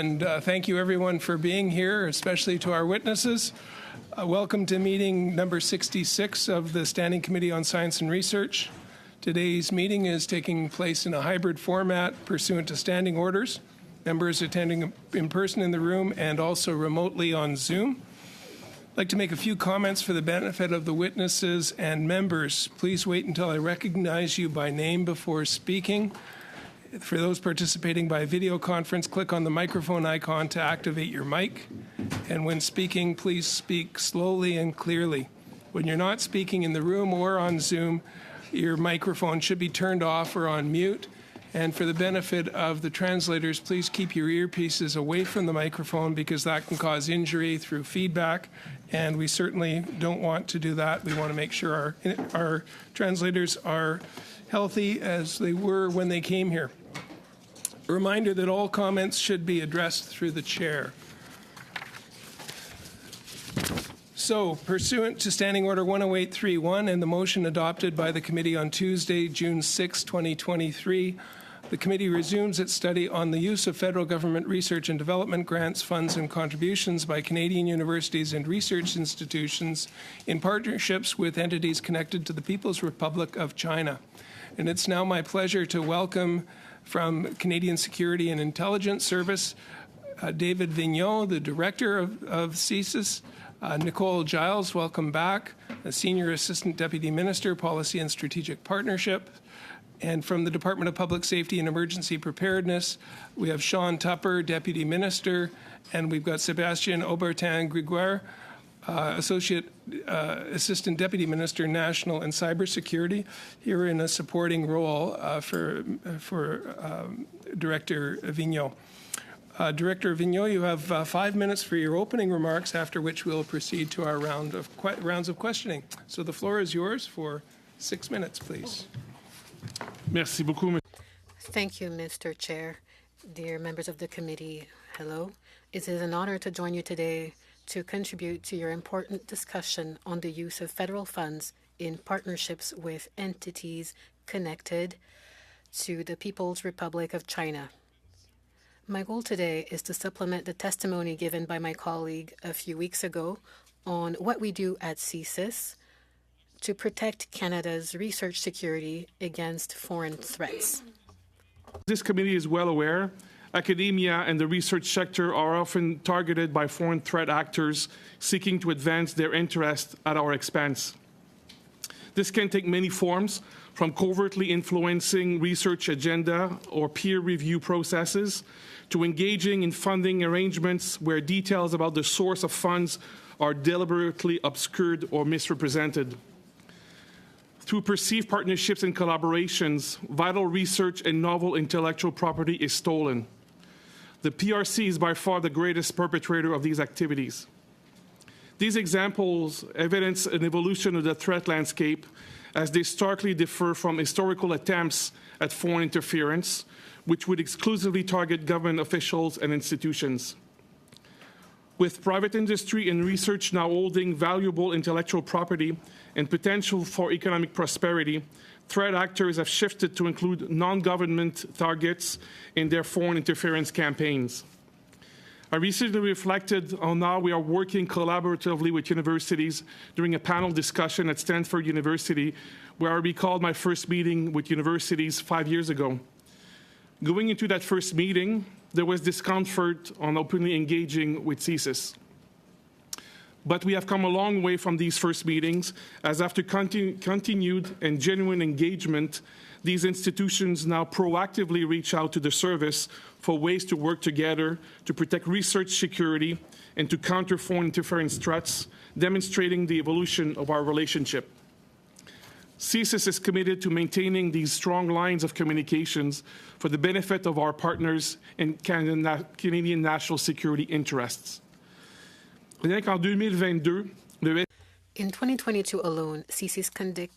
and thank you everyone for being here, especially to our witnesses. Welcome to meeting number 66 of the Standing Committee on Science and Research. Today's meeting is taking place in a hybrid format pursuant to standing orders. Members attending in person in the room and also remotely on Zoom. I'd like to make a few comments for the benefit of the witnesses and members. Please wait until I recognize you by name before speaking. For those participating by video conference, click on the microphone icon to activate your mic. And when speaking, please speak slowly and clearly. When you're not speaking in the room or on Zoom, your microphone should be turned off or on mute. And for the benefit of the translators, please keep your earpieces away from the microphone because that can cause injury through feedback. And we certainly don't want to do that. We want to make sure our translators are healthy as they were when they came here. A reminder that all comments should be addressed through the chair. So, pursuant to Standing Order 108.3.1 and the motion adopted by the committee on Tuesday, June 6, 2023, the committee resumes its study on the use of federal government research and development grants, funds, and contributions by Canadian universities and research institutions in partnerships with entities connected to the People's Republic of China. And it's now my pleasure to welcome from Canadian Security and Intelligence Service, David Vigneault, the Director of CSIS, Nicole Giles, welcome back, a Senior Assistant Deputy Minister, Policy and Strategic Partnership. And from the Department of Public Safety and Emergency Preparedness, we have Sean Tupper, Deputy Minister, and we've got Sébastien Aubertin-Grégoire, Associate Assistant Deputy Minister, National and Cybersecurity, here in a supporting role for Director Vigneault. Director Vigneault, you have 5 minutes for your opening remarks, after which we'll proceed to our rounds of questioning. So the floor is yours for 6 minutes, please. Merci beaucoup. Thank you, Mr. Chair. Dear members of the committee, hello. It is an honor to join you today to contribute to your important discussion on the use of federal funds in partnerships with entities connected to the People's Republic of China. My goal today is to supplement the testimony given by my colleague a few weeks ago on what we do at CSIS to protect Canada's research security against foreign threats. This committee is well aware academia and the research sector are often targeted by foreign threat actors seeking to advance their interests at our expense. This can take many forms, from covertly influencing research agenda or peer review processes to engaging in funding arrangements where details about the source of funds are deliberately obscured or misrepresented. Through perceived partnerships and collaborations, vital research and novel intellectual property is stolen. The PRC is by far the greatest perpetrator of these activities. These examples evidence an evolution of the threat landscape as they starkly differ from historical attempts at foreign interference, which would exclusively target government officials and institutions. With private industry and research now holding valuable intellectual property and potential for economic prosperity, threat actors have shifted to include non-government targets in their foreign interference campaigns. I recently reflected on how we are working collaboratively with universities during a panel discussion at Stanford University, where I recalled my first meeting with universities 5 years ago. Going into that first meeting, there was discomfort on openly engaging with CSIS. But we have come a long way from these first meetings, as after continued and genuine engagement, these institutions now proactively reach out to the service for ways to work together to protect research security and to counter foreign interference threats, demonstrating the evolution of our relationship. CSIS is committed to maintaining these strong lines of communications for the benefit of our partners and Canadian national security interests. In 2022 alone, CSIS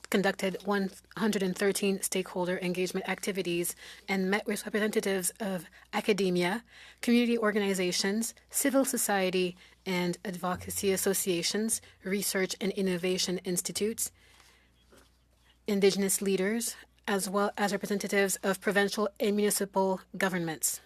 conducted 113 stakeholder engagement activities and met with representatives of academia, community organizations, civil society and advocacy associations, research and innovation institutes, Indigenous leaders, as well as representatives of provincial and municipal governments.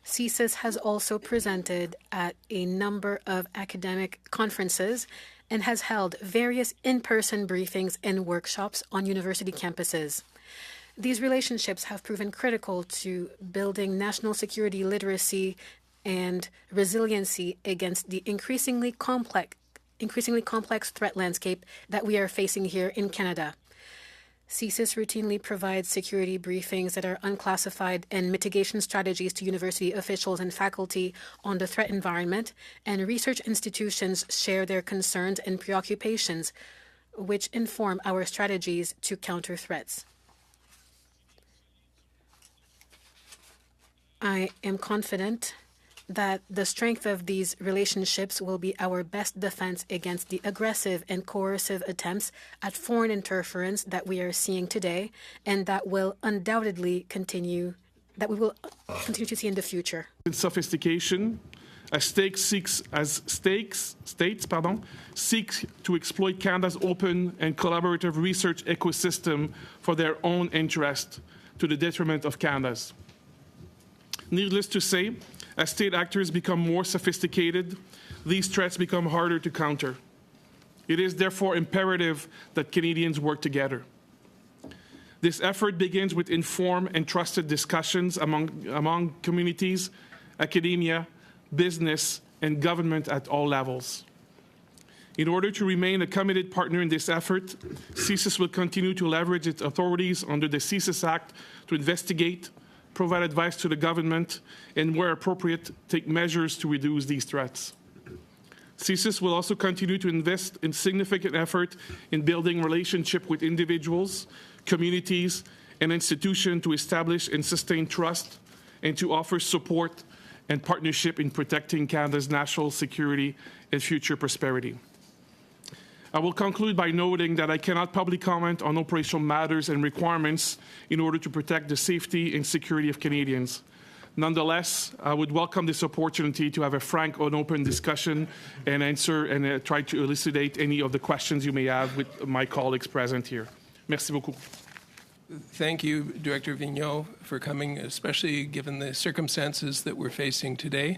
CSIS has also presented at a number of academic conferences and has held various in-person briefings and workshops on university campuses. These relationships have proven critical to building national security literacy and resiliency against the increasingly complex threat landscape that we are facing here in Canada. CSIS routinely provides security briefings that are unclassified and mitigation strategies to university officials and faculty on the threat environment, and research institutions share their concerns and preoccupations, which inform our strategies to counter threats. I am confident that the strength of these relationships will be our best defense against the aggressive and coercive attempts at foreign interference that we are seeing today, and that will undoubtedly continue to see in the future. Sophistication, as states seek to exploit Canada's open and collaborative research ecosystem for their own interest to the detriment of Canada's. Needless to say, as state actors become more sophisticated, these threats become harder to counter. It is therefore imperative that Canadians work together. This effort begins with informed and trusted discussions among communities, academia, business, and government at all levels. In order to remain a committed partner in this effort, CSIS will continue to leverage its authorities under the CSIS Act to investigate, provide advice to the government, and where appropriate, take measures to reduce these threats. CSIS will also continue to invest in significant effort in building relationship with individuals, communities, and institutions to establish and sustain trust and to offer support and partnership in protecting Canada's national security and future prosperity. I will conclude by noting that I cannot publicly comment on operational matters and requirements in order to protect the safety and security of Canadians. Nonetheless, I would welcome this opportunity to have a frank and open discussion and answer and try to elucidate any of the questions you may have with my colleagues present here. Merci beaucoup. Thank you, Director Vigneault, for coming, especially given the circumstances that we're facing today.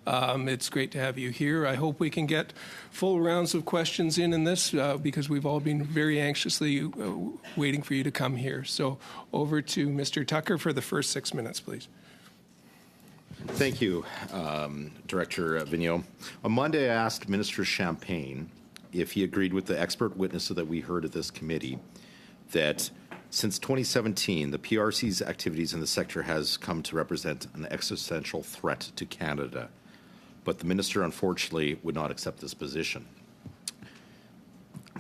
It's great to have you here. I hope we can get full rounds of questions in this because we've all been very anxiously waiting for you to come here. So over to Mr. Tucker for the first 6 minutes, please. Thank you, Director Vigneault. On Monday, I asked Minister Champagne if he agreed with the expert witnesses that we heard at this committee that since 2017, the PRC's activities in the sector has come to represent an existential threat to Canada. But the minister, unfortunately, would not accept this position.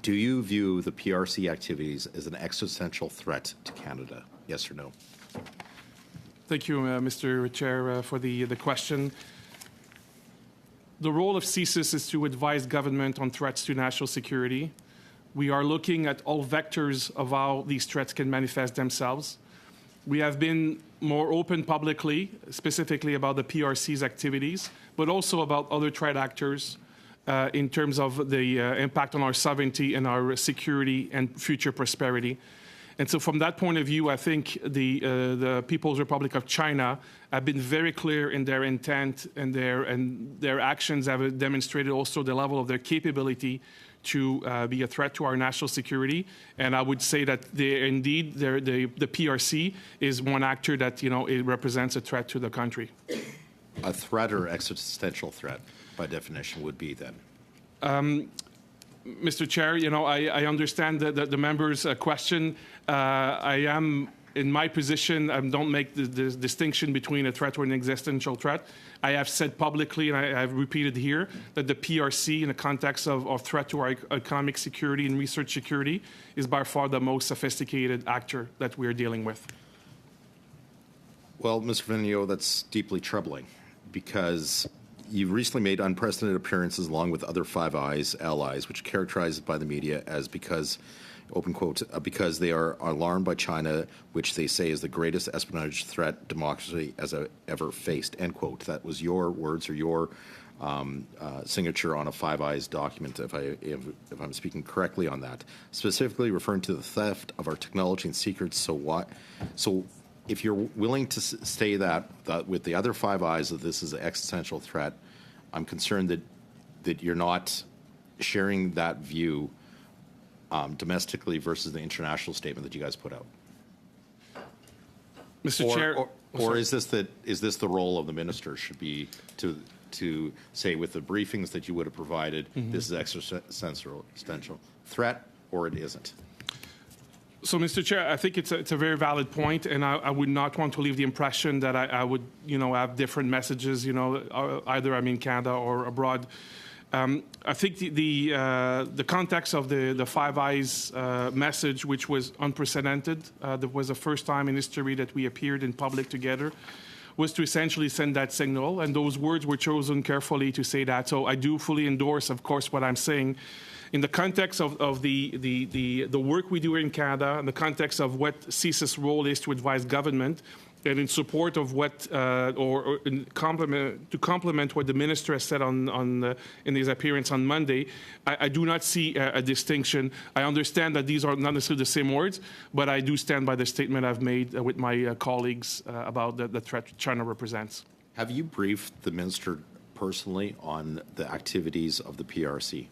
Do you view the PRC activities as an existential threat to Canada? Yes or no? Thank you, Mr. Chair, for the question. The role of CSIS is to advise government on threats to national security. We are looking at all vectors of how these threats can manifest themselves. We have been more open publicly, specifically about the PRC's activities, but also about other threat actors in terms of the impact on our sovereignty and our security and future prosperity. And so from that point of view, I think the People's Republic of China have been very clear in their intent, and their actions have demonstrated also the level of their capability to be a threat to our national security. And I would say that the PRC is one actor that, it represents a threat to the country. A threat or existential threat, by definition, would be then? Mr. Chair, I understand the member's question. I am, in my position, I don't make the distinction between a threat or an existential threat. I have said publicly, and I have repeated here, that the PRC, in the context of threat to our economic security and research security, is by far the most sophisticated actor that we are dealing with. Well, Mr. Vigneault, that's deeply troubling because you've recently made unprecedented appearances along with other Five Eyes allies, which are characterized by the media as because, open quote, because they are alarmed by China, which they say is the greatest espionage threat democracy has ever faced, end quote. That was your words or your signature on a Five Eyes document, if I'm speaking correctly on that, specifically referring to the theft of our technology and secrets. So if you're willing to say that with the other Five Eyes that this is an existential threat, I'm concerned that you're not sharing that view domestically versus the international statement that you guys put out. Mr. Chair. Or is this the role of the minister should be to say with the briefings that you would have provided, this is existential threat or it isn't? So, Mr. Chair, I think it's a very valid point, and I would not want to leave the impression that I would, have different messages, either I'm in Canada or abroad. I think the context of the Five Eyes message, which was unprecedented, that was the first time in history that we appeared in public together, was to essentially send that signal, and those words were chosen carefully to say that. So I do fully endorse, of course, what I'm saying. In the context of the work we do in Canada, in the context of what CSIS' role is to advise government, and in support of what, to complement what the minister has said in his appearance on Monday, I do not see a distinction. I understand that these are not necessarily the same words, but I do stand by the statement I've made with my colleagues about the threat China represents. Have you briefed the minister personally on the activities of the PRC?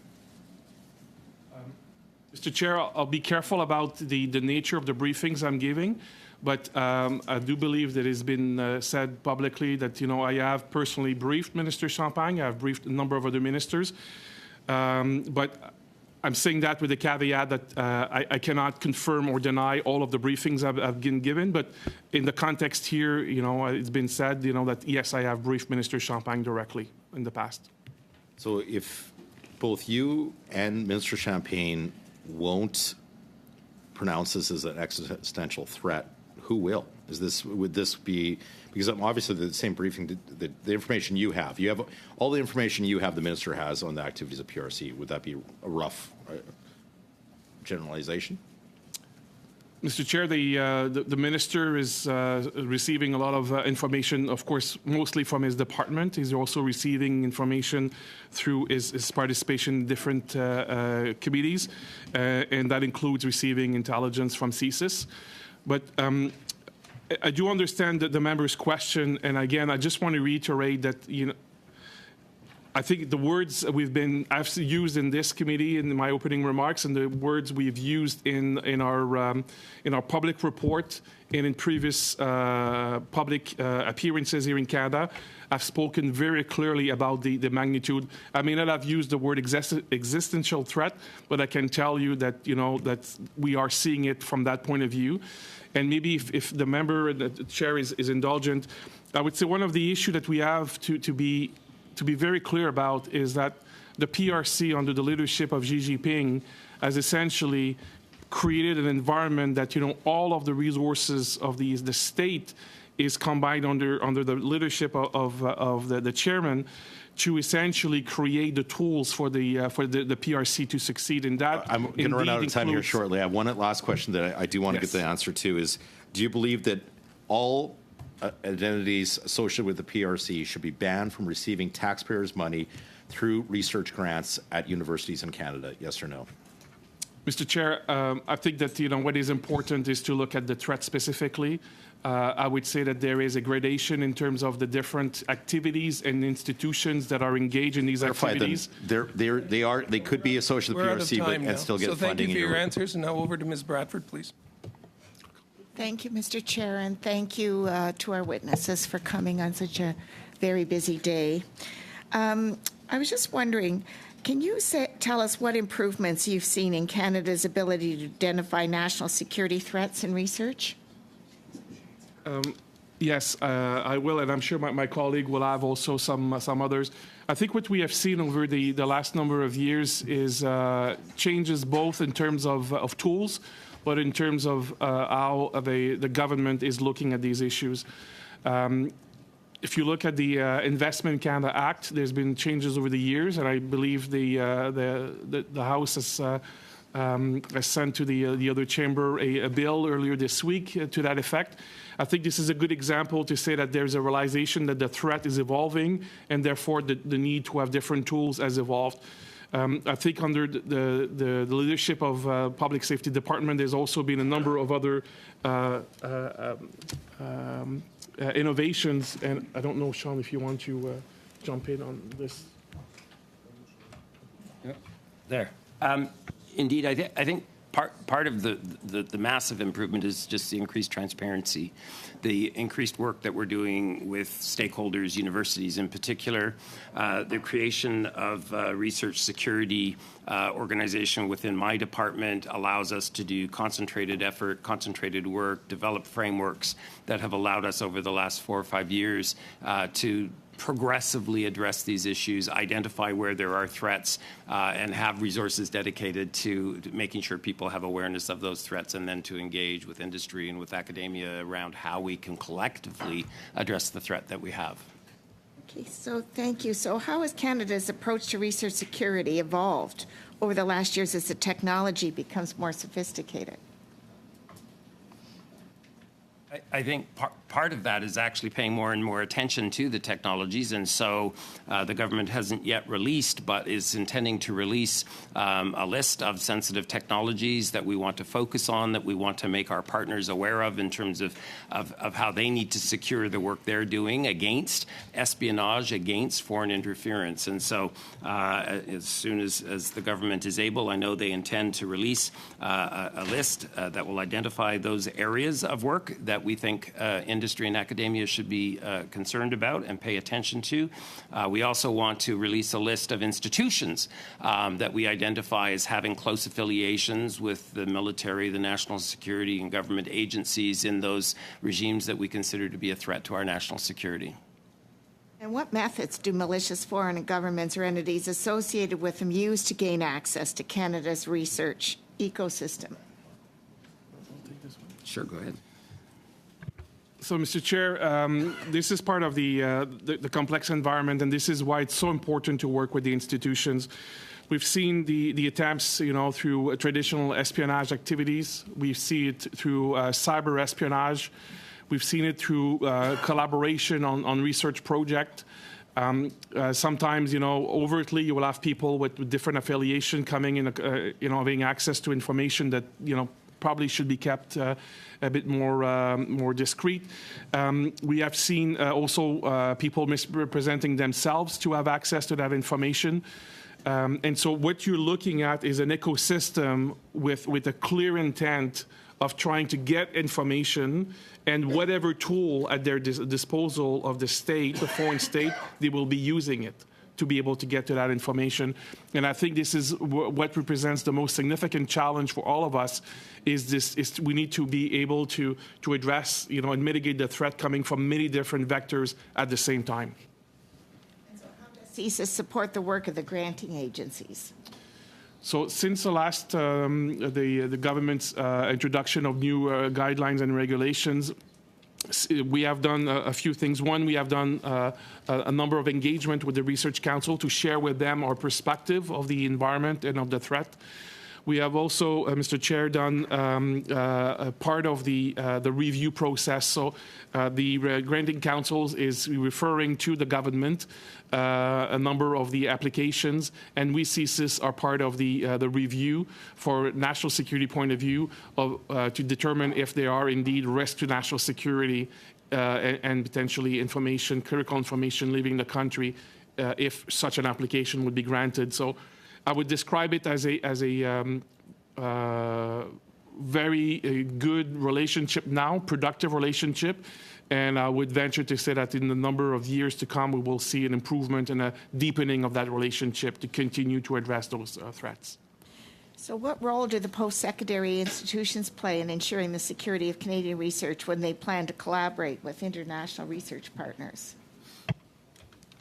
Mr. Chair, I'll be careful about the nature of the briefings I'm giving, but I do believe that it's been said publicly that, I have personally briefed Minister Champagne. I've briefed a number of other ministers. But I'm saying that with the caveat that I cannot confirm or deny all of the briefings I've been given. But in the context here, it's been said, that yes, I have briefed Minister Champagne directly in the past. So if both you and Minister Champagne won't pronounce this as an existential threat, who will? Would this be, because obviously the same briefing, the information you have all the information you have, the minister has on the activities of PRC. Would that be a rough generalization? Mr. Chair, the minister is receiving a lot of information, of course, mostly from his department. He's also receiving information through his participation in different committees, and that includes receiving intelligence from CSIS. But I do understand the member's question, and again, I just want to reiterate that, I think the words I've used in this committee in my opening remarks, and the words we've used in our public report and in previous public appearances here in Canada, I've spoken very clearly about the magnitude. I may not have used the word existential threat, but I can tell you that that we are seeing it from that point of view. And maybe if the member, the chair is indulgent, I would say one of the issues that we have to be very clear about is that the PRC, under the leadership of Xi Jinping, has essentially created an environment that all of the resources of the state is combined under the leadership of the chairman to essentially create the tools for the PRC to succeed in that. I'm going to run out of time here shortly. I have one last question that I do want to get the answer to is, do you believe that all identities associated with the PRC should be banned from receiving taxpayers' money through research grants at universities in Canada? Yes or no? Mr. Chair, I think that what is important is to look at the threat specifically. I would say that there is a gradation in terms of the different activities and institutions that are engaged in these activities. They could be associated with the PRC and still get funding. So thank you for your answers, and now over to Ms. Bradford, please. Thank you, Mr. Chair, and thank you to our witnesses for coming on such a very busy day. I was just wondering, can you tell us what improvements you've seen in Canada's ability to identify national security threats in research? Yes, I will, and I'm sure my colleague will have also some others. I think what we have seen over the last number of years is changes both in terms of tools, but in terms of how the government is looking at these issues. If you look at the Investment Canada Act, there's been changes over the years, and I believe the House has sent to the other chamber a bill earlier this week to that effect. I think this is a good example to say that there's a realization that the threat is evolving, and therefore the need to have different tools has evolved. I think under the leadership of Public Safety Department, there's also been a number of other innovations. And I don't know, Sean, if you want to jump in on this. There. Indeed, I think part of the massive improvement is just the increased transparency, the increased work that we're doing with stakeholders, universities in particular, the creation of research security organization within my department allows us to do concentrated effort, concentrated work, develop frameworks that have allowed us over the last 4 or 5 years to progressively address these issues, identify where there are threats, and have resources dedicated to making sure people have awareness of those threats, and then to engage with industry and with academia around how we can collectively address the threat that we have. Okay, so thank you. So how has Canada's approach to research security evolved over the last years as the technology becomes more sophisticated? I think part of that is actually paying more and more attention to the technologies, and so the government hasn't yet released, but is intending to release a list of sensitive technologies that we want to focus on, that we want to make our partners aware of in terms of how they need to secure the work they're doing against espionage, against foreign interference. And so as soon as the government is able, I know they intend to release a list that will identify those areas of work that we think industry and academia should be concerned about and pay attention to. We also want to release a list of institutions that we identify as having close affiliations with the military, the national security, and government agencies in those regimes that we consider to be a threat to our national security. And what methods do malicious foreign governments or entities associated with them use to gain access to Canada's research ecosystem? Sure, go ahead. So, Mr. Chair, this is part of the complex environment, and this is why it's so important to work with the institutions. We've seen the attempts, through traditional espionage activities. We see it through cyber espionage. We've seen it through collaboration on research projects. Sometimes, overtly, you will have people with different affiliation coming in, having access to information that, probably should be kept a bit more discreet. We have seen also people misrepresenting themselves to have access to that information. And so what you're looking at is an ecosystem with a clear intent of trying to get information, and whatever tool at their disposal of the state, the foreign state, they will be using it to be able to get to that information. And I think this is what represents the most significant challenge for all of us, is we need to be able to address, and mitigate the threat coming from many different vectors at the same time. And so how does CSIS support the work of the granting agencies? So since the last, the government's introduction of new guidelines and regulations, we have done a few things. One, we have done a number of engagement with the Research Council to share with them our perspective of the environment and of the threat. We have also, Mr. Chair, done a part of the review process. So the granting councils is referring to the government a number of the applications, and we CSIS are part of the review for national security point of view to determine if there are indeed risks to national security and potentially critical information leaving the country if such an application would be granted. So I would describe it as a very good relationship now, productive relationship, and I would venture to say that in the number of years to come, we will see an improvement and a deepening of that relationship to continue to address those threats. So what role do the post-secondary institutions play in ensuring the security of Canadian research when they plan to collaborate with international research partners?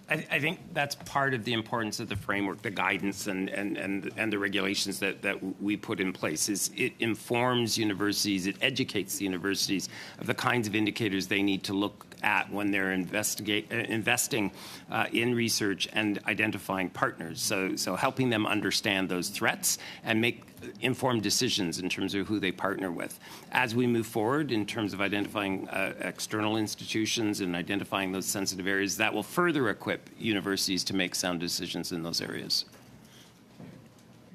I think that's part of the importance of the framework, the guidance and the regulations that we put in place. Is it informs universities, it educates the universities of the kinds of indicators they need to look at when they're investing in research and identifying partners. So helping them understand those threats and make informed decisions in terms of who they partner with. As we move forward in terms of identifying external institutions and identifying those sensitive areas, that will further equip universities to make sound decisions in those areas.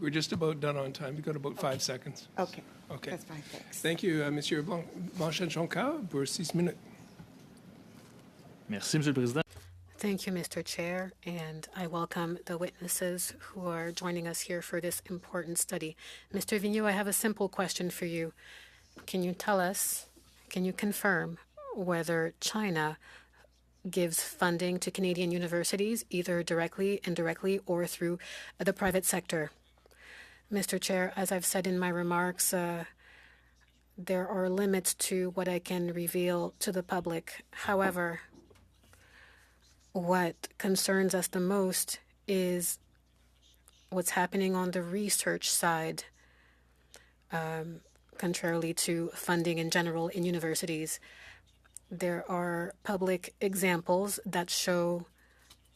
We're just about done on time. We've got about 5 seconds. Okay. Okay. That's fine, thanks. Thank you, Monsieur Blanchet-Jonca, pour 6 minutes. Merci, Monsieur le Président. Thank you, Mr. Chair, and I welcome the witnesses who are joining us here for this important study. Mr. Vigneault, I have a simple question for you. Can you tell us, can you confirm whether China gives funding to Canadian universities, either directly, indirectly, or through the private sector? Mr. Chair, as I've said in my remarks, there are limits to what I can reveal to the public. However, what concerns us the most is what's happening on the research side, contrarily to funding in general in universities. There are public examples that show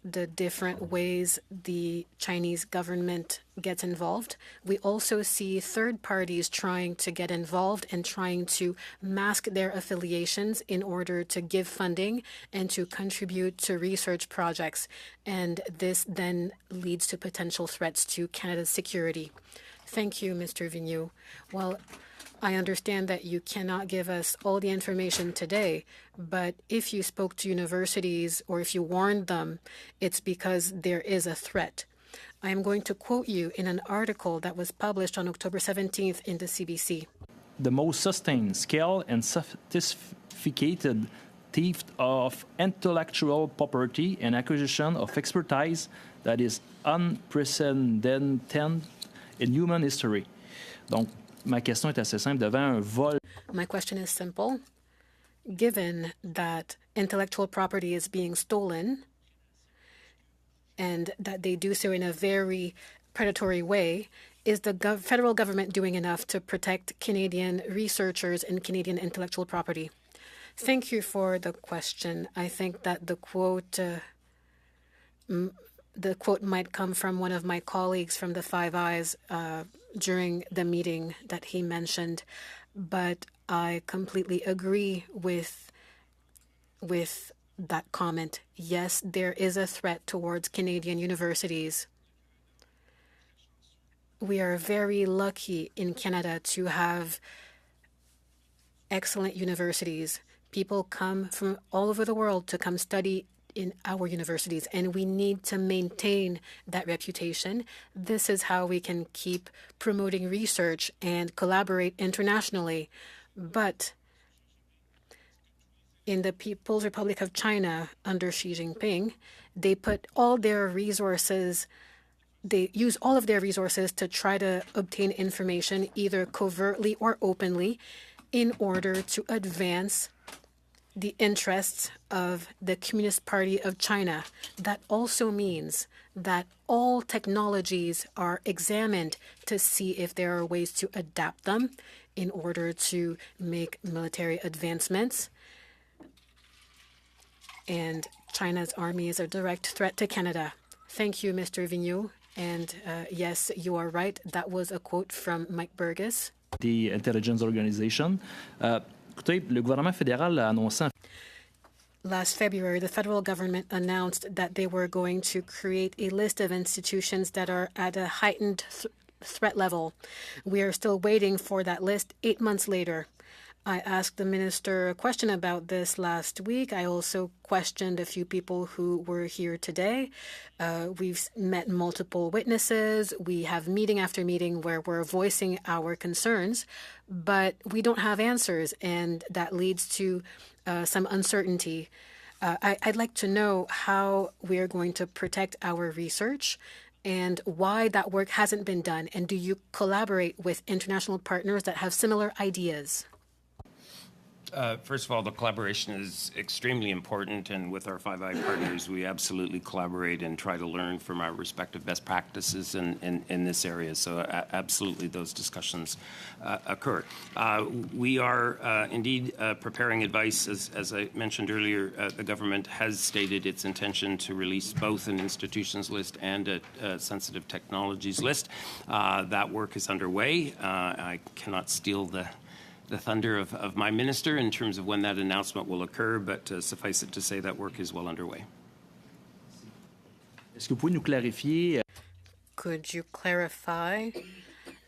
the different ways the Chinese government gets involved. We also see third parties trying to get involved and trying to mask their affiliations in order to give funding and to contribute to research projects. And this then leads to potential threats to Canada's security. Thank you, Mr. Vigneault. Well, I understand that you cannot give us all the information today, but if you spoke to universities or if you warned them, it's because there is a threat. I am going to quote you in an article that was published on October 17th in the CBC. The most sustained, scale, and sophisticated theft of intellectual property and acquisition of expertise that is unprecedented in human history. Donc, ma question est assez simple. Devant un vol. My question is simple. Given that intellectual property is being stolen and that they do so in a very predatory way, is the federal government doing enough to protect Canadian researchers and Canadian intellectual property? Thank you for the question. I think that the quote might come from one of my colleagues from the Five Eyes during the meeting that he mentioned, but I completely agree with that comment. Yes, there is a threat towards Canadian universities. We are very lucky in Canada to have excellent universities. People come from all over the world to come study in our universities, and we need to maintain that reputation. This is how we can keep promoting research and collaborate internationally. But in the People's Republic of China under Xi Jinping, they put all their resources, they use all of their resources to try to obtain information either covertly or openly in order to advance the interests of the Communist Party of China. That also means that all technologies are examined to see if there are ways to adapt them in order to make military advancements. And China's army is a direct threat to Canada. Thank you, Mr. Vigneault. And yes, you are right. That was a quote from Mike Burgess. The intelligence organization. Écoutez, le gouvernement fédéral a annoncé. Last February, the federal government announced that they were going to create a list of institutions that are at a heightened threat level. We are still waiting for that list 8 months later. I asked the minister a question about this last week. I also questioned a few people who were here today. We've met multiple witnesses. We have meeting after meeting where we're voicing our concerns, but we don't have answers, and that leads to some uncertainty. I'd like to know how we're going to protect our research and why that work hasn't been done. And do you collaborate with international partners that have similar ideas? First of all, the collaboration is extremely important, and with our Five Eye partners, we absolutely collaborate and try to learn from our respective best practices in this area. So absolutely those discussions occur. We are indeed preparing advice. As I mentioned earlier, the government has stated its intention to release both an institutions list and a sensitive technologies list. That work is underway. I cannot steal the thunder of my minister in terms of when that announcement will occur, but suffice it to say that work is well underway. Est-ce que vous pouvez nous clarifier? Could you clarify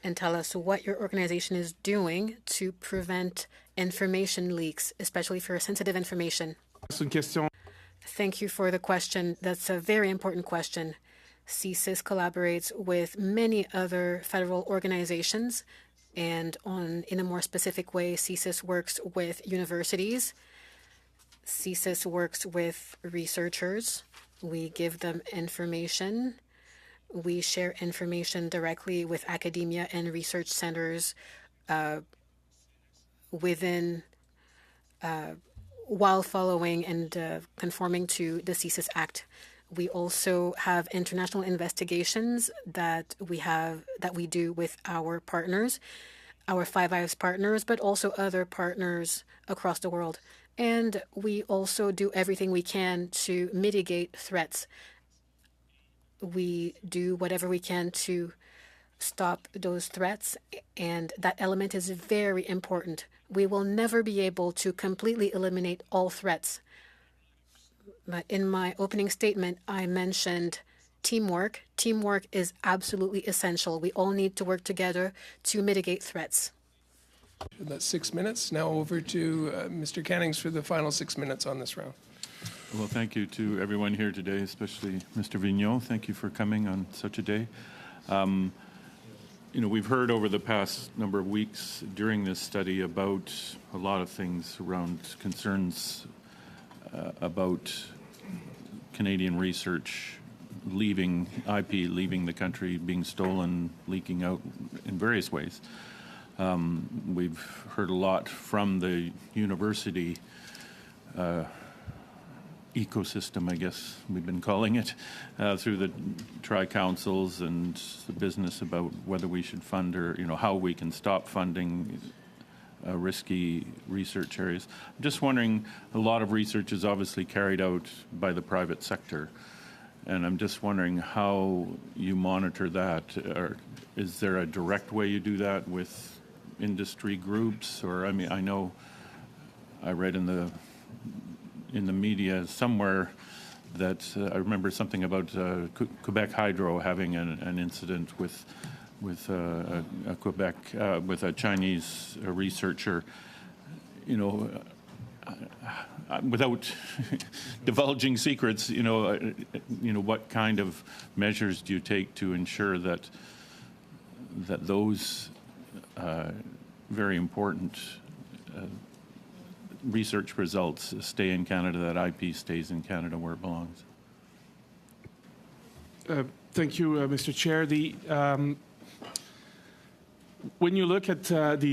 and tell us what your organization is doing to prevent information leaks, especially for sensitive information? C'est une question. Thank you for the question. That's a very important question. CSIS collaborates with many other federal organizations, and in a more specific way, CSIS works with universities. CSIS works with researchers. We give them information. We share information directly with academia and research centers while following and conforming to the CSIS Act. We also have international investigations that we do with our partners, our Five Eyes partners, but also other partners across the world. And we also do everything we can to mitigate threats. We do whatever we can to stop those threats, and that element is very important. We will never be able to completely eliminate all threats. But in my opening statement, I mentioned teamwork. Teamwork is absolutely essential. We all need to work together to mitigate threats. That's 6 minutes. Now over to Mr. Cannings for the final 6 minutes on this round. Well, thank you to everyone here today, especially Mr. Vigneault. Thank you for coming on such a day. We've heard over the past number of weeks during this study about a lot of things around concerns about Canadian research leaving the country, being stolen, leaking out in various ways. We've heard a lot from the university ecosystem, I guess we've been calling it, through the tri-councils and the business about whether we should fund or, how we can stop funding risky research areas. I'm just wondering, a lot of research is obviously carried out by the private sector, and I'm just wondering how you monitor that. Or is there a direct way you do that with industry groups? Or, I know I read in the media somewhere that I remember something about Quebec Hydro having an incident with a Chinese researcher. Without divulging secrets, what kind of measures do you take to ensure that those very important research results stay in Canada, that IP stays in Canada where it belongs? Thank you, Mr. Chair. When you look at the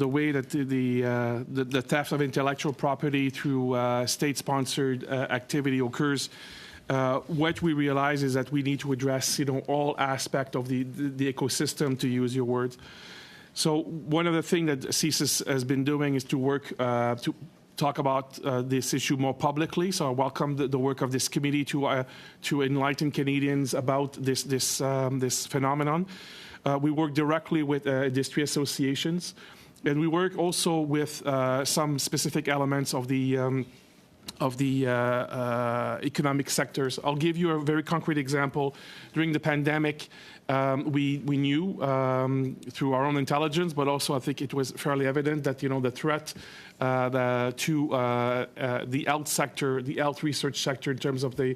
way that the theft of intellectual property through state-sponsored activity occurs, what we realize is that we need to address, all aspects of the ecosystem, to use your words. So one of the things that CSIS has been doing is to work to talk about this issue more publicly. So I welcome the work of this committee to enlighten Canadians about this phenomenon. We work directly with industry associations, and we work also with some specific elements of the economic sectors. I'll give you a very concrete example. During the pandemic, we knew through our own intelligence, but also I think it was fairly evident that the threat to the health sector, the health research sector, in terms of the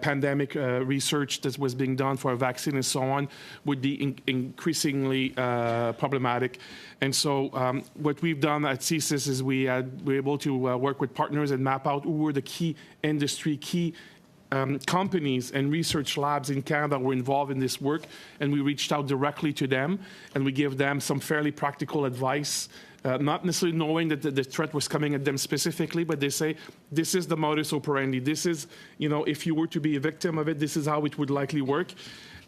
pandemic research that was being done for a vaccine and so on, would be increasingly problematic. And so what we've done at CSIS is we're able to work with partners and map out who were the key companies and research labs in Canada were involved in this work, and we reached out directly to them, and we gave them some fairly practical advice, not necessarily knowing that the threat was coming at them specifically, but they say, this is the modus operandi. This is, if you were to be a victim of it, this is how it would likely work.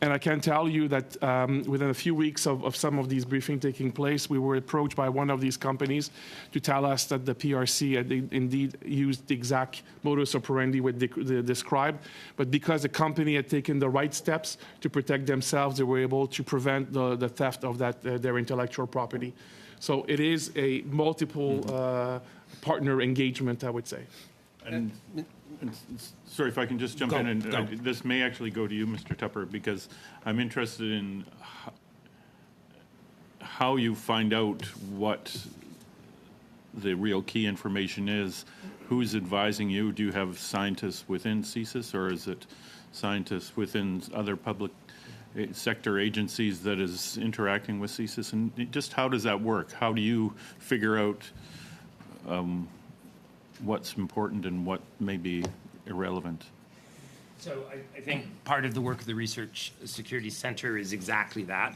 And I can tell you that within a few weeks of some of these briefings taking place, we were approached by one of these companies to tell us that the PRC had indeed used the exact modus operandi what they described. But because the company had taken the right steps to protect themselves, they were able to prevent the theft of their intellectual property. So it is a multiple partner engagement, I would say. And sorry, if I can just jump in, and this may actually go to you, Mr. Tupper, because I'm interested in how you find out what the real key information is. Who's advising you? Do you have scientists within CSIS, or is it scientists within other public sector agencies that is interacting with CSIS? And just how does that work? How do you figure out what's important and what may be irrelevant? So I think part of the work of the Research Security Center is exactly that.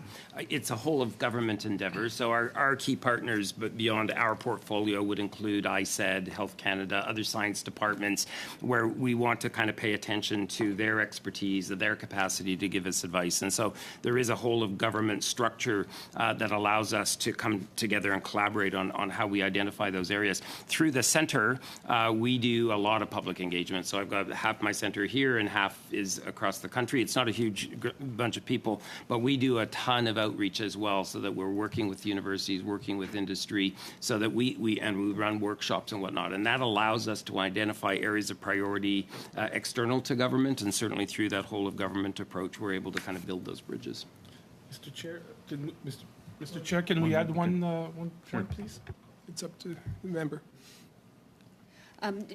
It's a whole of government endeavor. So our key partners, but beyond our portfolio, would include ICED, Health Canada, other science departments, where we want to kind of pay attention to their expertise, their capacity to give us advice. And so there is a whole of government structure that allows us to come together and collaborate on how we identify those areas. Through the center, we do a lot of public engagement. So I've got half my center here and half is across the country. It's not a huge bunch of people, but we do a ton of outreach as well, so that we're working with universities, working with industry, so that we run workshops and whatnot. And that allows us to identify areas of priority external to government, and certainly through that whole of government approach, we're able to kind of build those bridges. Mr. Chair, Mr. Chair, can we add one point, please? It's up to the member.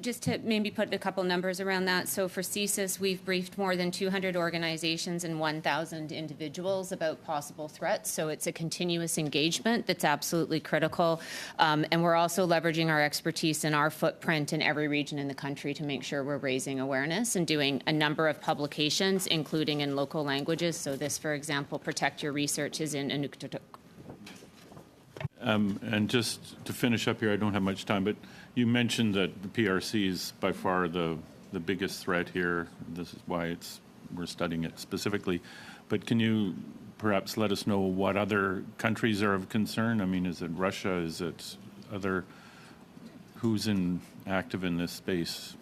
Just to maybe put a couple numbers around that. So for CSIS, we've briefed more than 200 organizations and 1,000 individuals about possible threats. So it's a continuous engagement that's absolutely critical. And we're also leveraging our expertise and our footprint in every region in the country to make sure we're raising awareness and doing a number of publications, including in local languages. So this, for example, Protect Your Research is in Inuktitut. And just to finish up here, I don't have much time, but you mentioned that the PRC is by far the biggest threat here. This is why we're studying it specifically. But can you perhaps let us know what other countries are of concern? I mean, is it Russia? Is it other? Who's active in this space?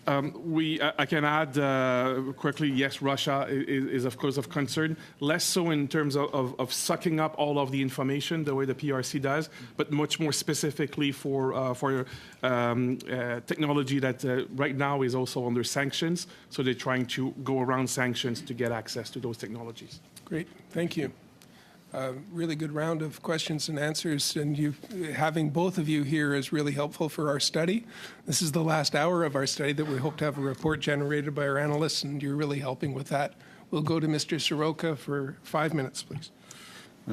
I can add quickly, yes, Russia is of course of concern, less so in terms of sucking up all of the information the way the PRC does, but much more specifically for technology that right now is also under sanctions. So they're trying to go around sanctions to get access to those technologies. Great, thank you. Really good round of questions and answers, and having both of you here is really helpful for our study. This is the last hour of our study that we hope to have a report generated by our analysts, and you're really helping with that. We'll go to Mr. Soroka for 5 minutes, please.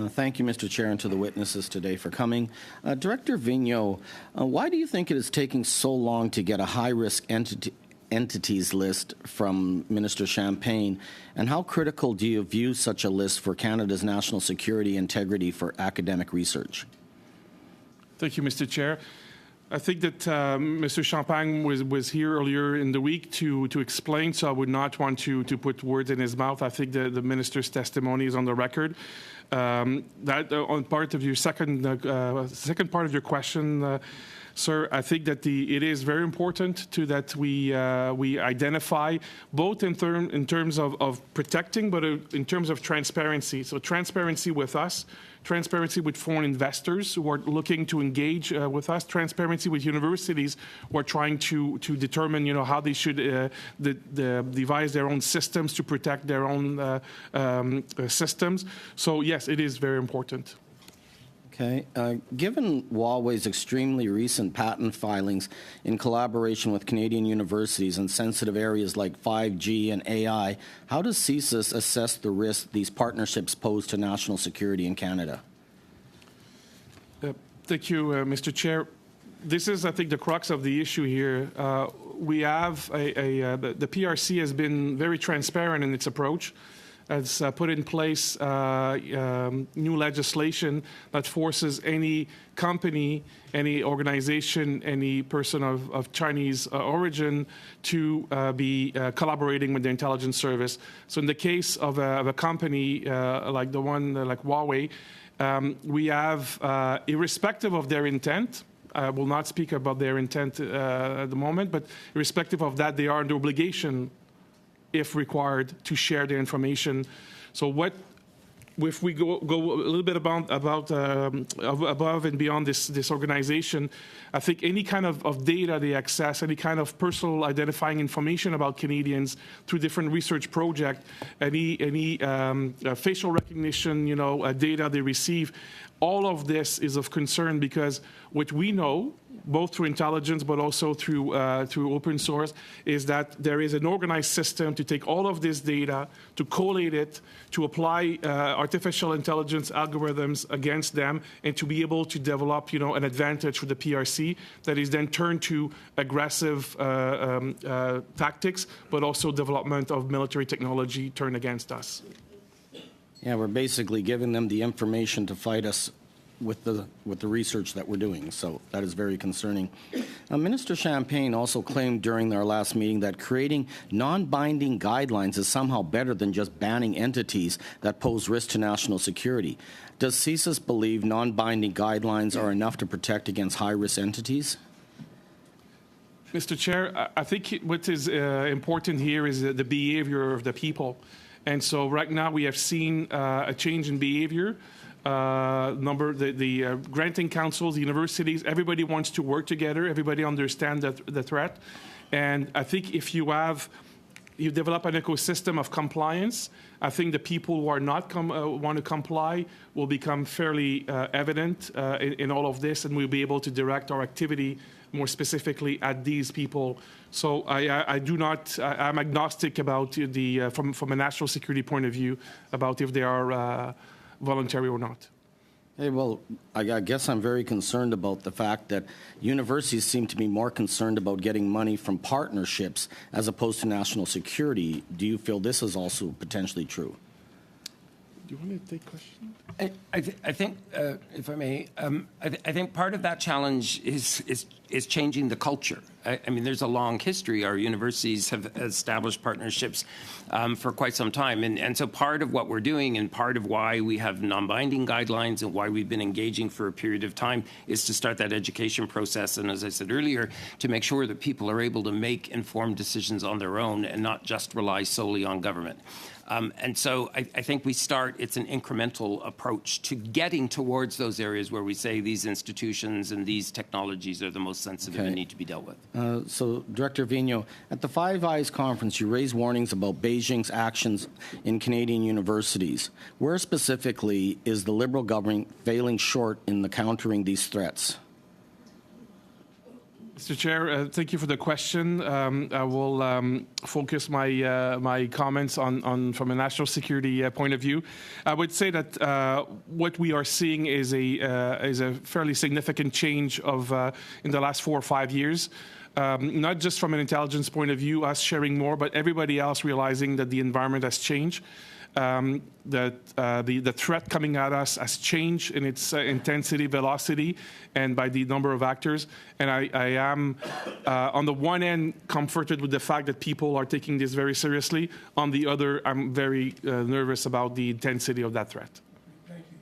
Thank you, Mr. Chair, and to the witnesses today for coming. Director Vigneault, why do you think it is taking so long to get a high-risk entities list from Minister Champagne, and how critical do you view such a list for Canada's national security integrity for academic research? Thank you, Mr. Chair. I think that Mr. Champagne was here earlier in the week to explain, so I would not want to put words in his mouth. I think the minister's testimony is on the record. That on part of your second part of your question, sir, I think that it is very important that we identify both in terms of protecting, but in terms of transparency. So transparency with us, transparency with foreign investors who are looking to engage with us, transparency with universities who are trying to determine, how they should devise their own systems to protect their own systems. So yes, it is very important. Okay. Given Huawei's extremely recent patent filings in collaboration with Canadian universities in sensitive areas like 5G and AI, how does CSIS assess the risk these partnerships pose to national security in Canada? Thank you, Mr. Chair. This is, I think, the crux of the issue here. We have the PRC has been very transparent in its approach. Has put in place new legislation that forces any company, any organization, any person of Chinese origin to be collaborating with the intelligence service. So in the case of a company like the one like Huawei, we have, irrespective of their intent, I will not speak about their intent at the moment, but irrespective of that, they are under obligation, if required, to share their information. So what if we go a little bit above and beyond this organization, I think any kind of data they access, any kind of personal identifying information about Canadians through different research projects, any facial recognition, data they receive, all of this is of concern because what we know, both through intelligence but also through open source, is that there is an organized system to take all of this data, to collate it, to apply artificial intelligence algorithms against them, and to be able to develop, an advantage for the PRC that is then turned to aggressive tactics, but also development of military technology turned against us. Yeah, we're basically giving them the information to fight us with the research that we're doing, so that is very concerning. Minister Champagne also claimed during our last meeting that creating non-binding guidelines is somehow better than just banning entities that pose risk to national security. Does CSIS believe non-binding guidelines are enough to protect against high-risk entities? Mr. Chair, I think what is important here is the behavior of the people. And so right now we have seen a change in behavior. The granting councils, the universities, everybody wants to work together. Everybody understands the threat. And I think if you develop an ecosystem of compliance, I think the people who are not want to comply will become fairly evident in all of this, and we'll be able to direct our activity more specifically at these people. So I'm agnostic about from a national security point of view about if they are voluntary or not. Hey, well, I guess I'm very concerned about the fact that universities seem to be more concerned about getting money from partnerships as opposed to national security. Do you feel this is also potentially true? Do you want to take questions? I think, if I may, I think part of that challenge is changing the culture. I mean, there's a long history. Our universities have established partnerships for quite some time. And so part of what we're doing and part of why we have non-binding guidelines and why we've been engaging for a period of time is to start that education process. And as I said earlier, to make sure that people are able to make informed decisions on their own and not just rely solely on government. And so I think it's an incremental approach to getting towards those areas where we say these institutions and these technologies are the most sensitive and need to be dealt with. So, Director Vigneault, at the Five Eyes conference, you raised warnings about Beijing's actions in Canadian universities. Where specifically is the Liberal government failing short in the countering these threats? Mr. Chair, thank you for the question. I will focus my comments on from a national security point of view. I would say that what we are seeing is a fairly significant change in the last 4 or 5 years. Not just from an intelligence point of view, us sharing more, but everybody else realizing that the environment has changed. That the threat coming at us has changed in its intensity, velocity, and by the number of actors. And I am, on the one end, comforted with the fact that people are taking this very seriously. On the other, I'm very nervous about the intensity of that threat. Thank you.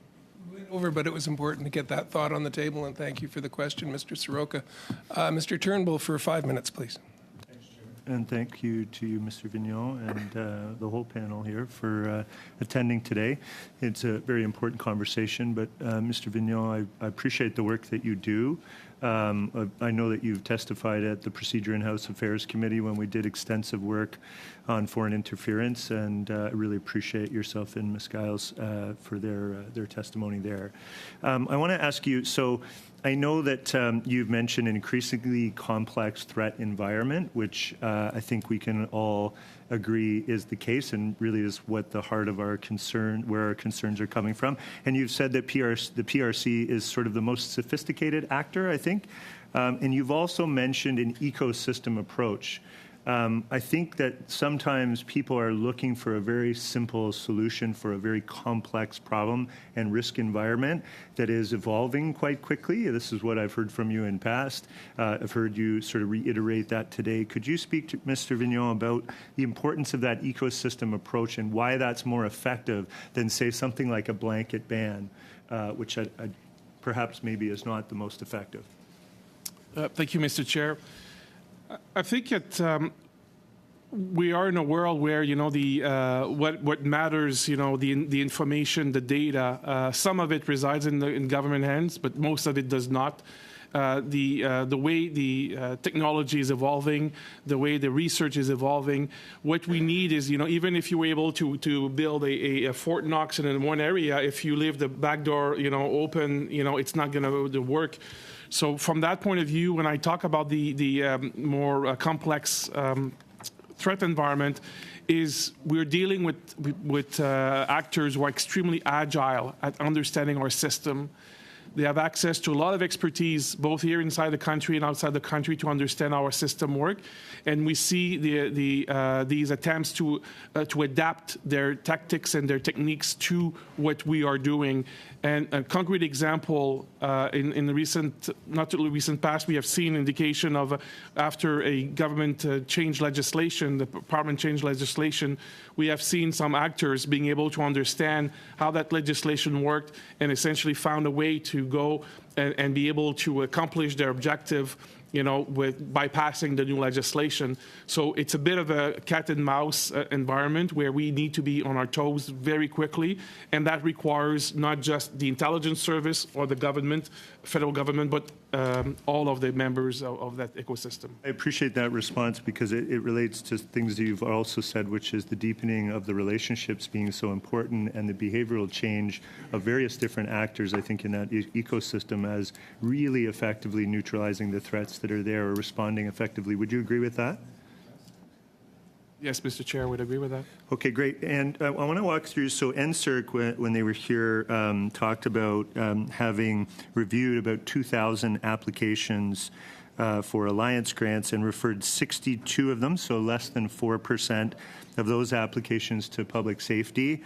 We went over, but it was important to get that thought on the table, and thank you for the question, Mr. Soroka. Mr. Turnbull, for 5 minutes, please. And thank you to you, Mr. Vigneault, and the whole panel here for attending today. It's a very important conversation, but Mr. Vigneault, I appreciate the work that you do. I know that you've testified at the Procedure and House Affairs Committee when we did extensive work on foreign interference, and I really appreciate yourself and Ms. Giles for their testimony there. I want to ask you, so I know that you've mentioned an increasingly complex threat environment, which I think we can all agree is the case and really is what the heart of our concern, where our concerns are coming from. And you've said that the PRC is sort of the most sophisticated actor, I think. And you've also mentioned an ecosystem approach. I think that sometimes people are looking for a very simple solution for a very complex problem and risk environment that is evolving quite quickly. This is what I've heard from you in past. I've heard you sort of reiterate that today. Could you speak to Mr. Vigneault about the importance of that ecosystem approach and why that's more effective than, say, something like a blanket ban, which perhaps maybe is not the most effective? Thank you, Mr. Chair. I think we are in a world where, you know, what matters, you know, the information, the data, some of it resides in government hands, but most of it does not. The way the technology is evolving, the way the research is evolving, what we need is, you know, even if you were able to build a Fort Knox in one area, if you leave the back door, you know, open, you know, it's not going to work. So from that point of view, when I talk about the more complex threat environment, is we're dealing with actors who are extremely agile at understanding our system. They have access to a lot of expertise, both here inside the country and outside the country, to understand our system work. And we see these attempts to adapt their tactics and their techniques to what we are doing. And a concrete example in the not too recent past, we have seen indication of after a government change legislation, the Parliament change legislation, we have seen some actors being able to understand how that legislation worked and essentially found a way to go and be able to accomplish their objective, you know, with bypassing the new legislation. So it's a bit of a cat and mouse environment where we need to be on our toes very quickly, and that requires not just the intelligence service or the government, federal government, but all of the members of that ecosystem. I appreciate that response because it relates to things that you've also said, which is the deepening of the relationships being so important and the behavioral change of various different actors, I think, in that ecosystem as really effectively neutralizing the threats that are there or responding effectively. Would you agree with that? Yes, Mr. Chair, I would agree with that. Okay, great. And I want to walk through, so NSERC, when they were here, talked about having reviewed about 2,000 applications for alliance grants and referred 62 of them, so less than 4% of those applications to public safety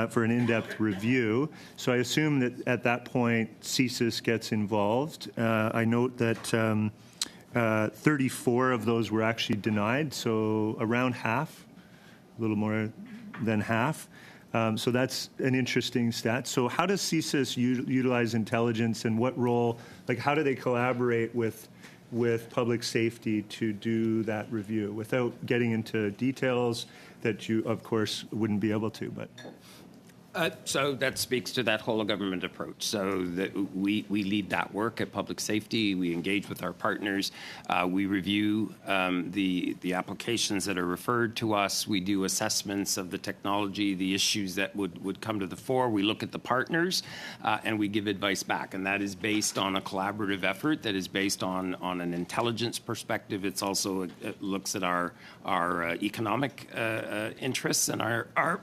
for an in-depth review. So I assume that at that point, CSIS gets involved. I note that 34 of those were actually denied, so around half, a little more than half. So that's an interesting stat. So how does CSIS utilize intelligence, and what role, like how do they collaborate with public safety to do that review without getting into details that you, of course, wouldn't be able to, but... So that speaks to that whole of government approach. So that we lead that work at public safety. We engage with our partners. We review the applications that are referred to us. We do assessments of the technology, the issues that would come to the fore. We look at the partners and we give advice back. And that is based on a collaborative effort that is based on an intelligence perspective. It's also it looks at our economic interests and our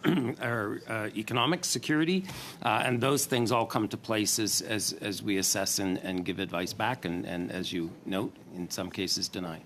economic security, and those things all come to place as we assess and give advice back, and as you note, in some cases deny.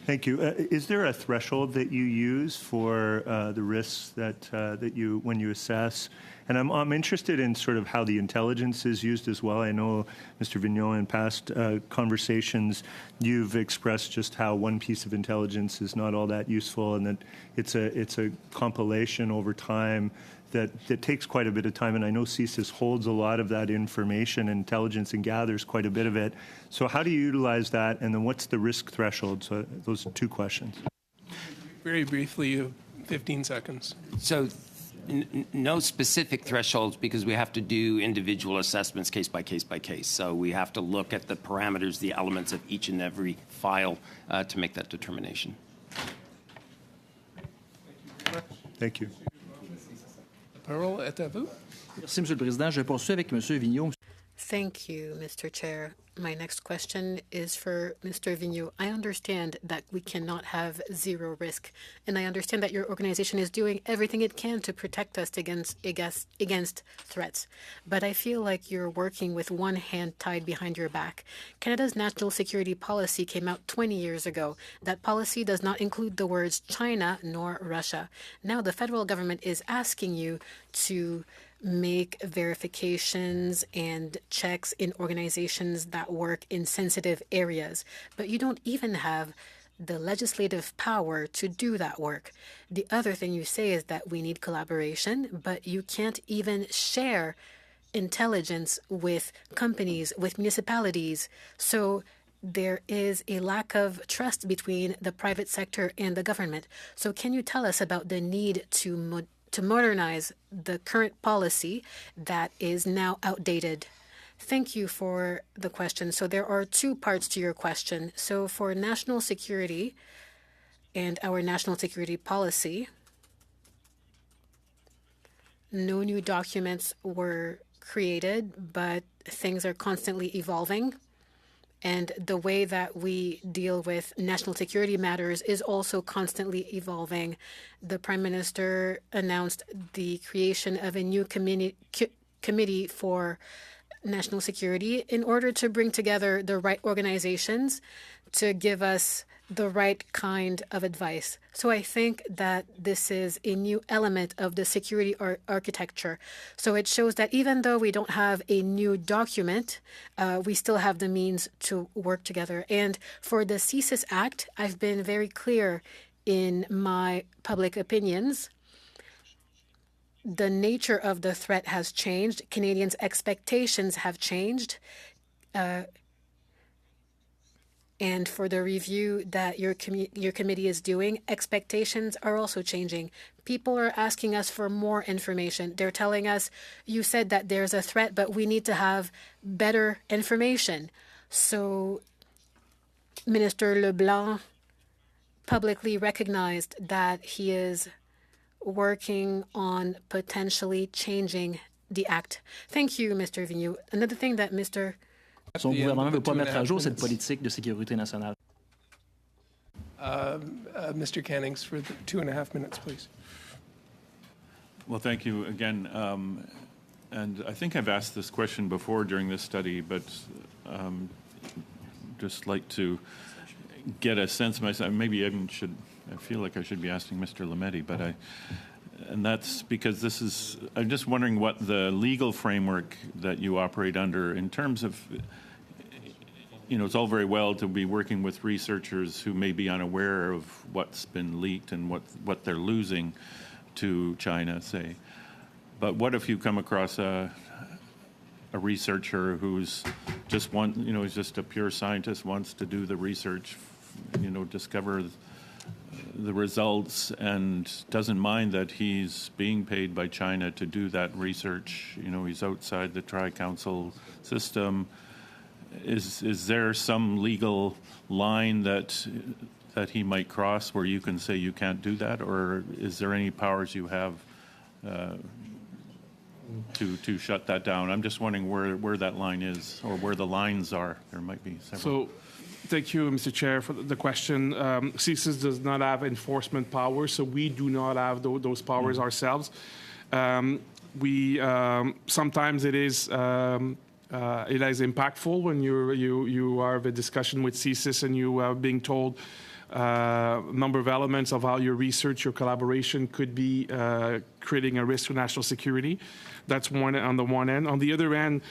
Thank you. Is there a threshold that you use for the risks that you when you assess? And I'm interested in sort of how the intelligence is used as well. I know, Mr. Vigneault, in past conversations, you've expressed just how one piece of intelligence is not all that useful, and that it's a compilation over time that takes quite a bit of time. And I know CSIS holds a lot of that information and intelligence and gathers quite a bit of it. So how do you utilize that? And then what's the risk threshold? So those are two questions. Very briefly, 15 seconds. So no specific thresholds, because we have to do individual assessments case by case by case. So we have to look at the parameters, the elements of each and every file to make that determination. Thank you. Parole est à vous. Merci, Monsieur le Président. Je poursuis avec Monsieur Vigneault. Thank you, Mr. Chair. My next question is for Mr. Vigneault. I understand that we cannot have zero risk, and I understand that your organization is doing everything it can to protect us against threats. But I feel like you're working with one hand tied behind your back. Canada's national security policy came out 20 years ago. That policy does not include the words China nor Russia. Now the federal government is asking you to make verifications and checks in organizations that work in sensitive areas, but you don't even have the legislative power to do that work. The other thing you say is that we need collaboration, but you can't even share intelligence with companies, with municipalities. So there is a lack of trust between the private sector and the government. So can you tell us about the need to modernize the current policy that is now outdated? Thank you for the question. So there are two parts to your question. So for national security and our national security policy, no new documents were created, but things are constantly evolving. And the way that we deal with national security matters is also constantly evolving. The Prime Minister announced the creation of a new committee for national security in order to bring together the right organizations to give us the right kind of advice. So I think that this is a new element of the security architecture. So it shows that even though we don't have a new document, we still have the means to work together. And for the CSIS Act, I've been very clear in my public opinions. The nature of the threat has changed. Canadians' expectations have changed. And for the review that your committee is doing, expectations are also changing. People are asking us for more information. They're telling us, you said that there's a threat, but we need to have better information. So Minister Leblanc publicly recognized that he is working on potentially changing the act. Thank you, Mr. Vigneault. Another thing that Son gouvernement ne veut pas mettre à jour cette politique de sécurité nationale. Mr. Cannings, for the 2.5 minutes, please. Well, thank you again. And I think I've asked this question before during this study, but just like to get a sense of myself. Maybe I feel like I should be asking Mr. Lametti, but and that's because I'm just wondering what the legal framework that you operate under in terms of, it's all very well to be working with researchers who may be unaware of what's been leaked and what they're losing to China, say. But what if you come across a researcher who's just he's just a pure scientist, wants to do the research, discover the results, and doesn't mind that he's being paid by China to do that research. He's outside the Tri-Council system. Is there some legal line that he might cross where you can say you can't do that, or is there any powers you have to shut that down? I'm just wondering where that line is, or where the lines are. There might be several. So, thank you, Mr. Chair, for the question. CSIS does not have enforcement powers, so we do not have those powers ourselves. Sometimes it is impactful when you are having a discussion with CSIS and you are being told a number of elements of how your research, your collaboration could be creating a risk to national security. That's on the one end. On the other end,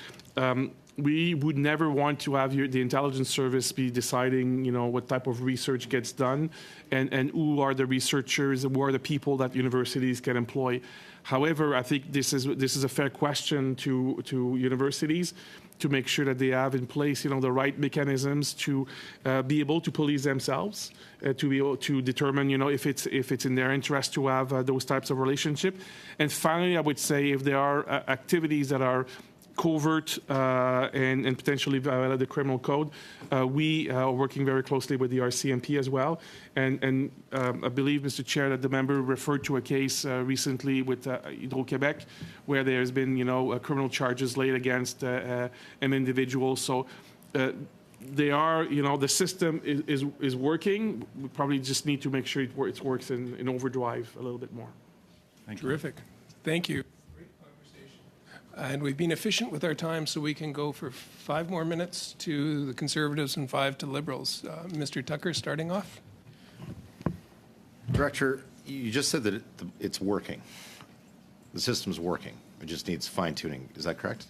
we would never want to have the intelligence service be deciding, what type of research gets done and who are the researchers, who are the people that universities can employ. However, I think this is a fair question to universities to make sure that they have in place, the right mechanisms to be able to police themselves, to be able to determine, if it's in their interest to have those types of relationship. And finally, I would say if there are activities that are covert and potentially violate the criminal code, we are working very closely with the RCMP as well. And I believe, Mr. Chair, that the member referred to a case recently with Hydro-Québec where there's been, criminal charges laid against an individual. So they are, the system is working. We probably just need to make sure it works in overdrive a little bit more. Thank you. Terrific. Thank you. And we've been efficient with our time, so we can go for 5 more minutes to the Conservatives and 5 to Liberals. Mr. Tucker, starting off. Director, you just said that it's working. The system's working. It just needs fine-tuning. Is that correct?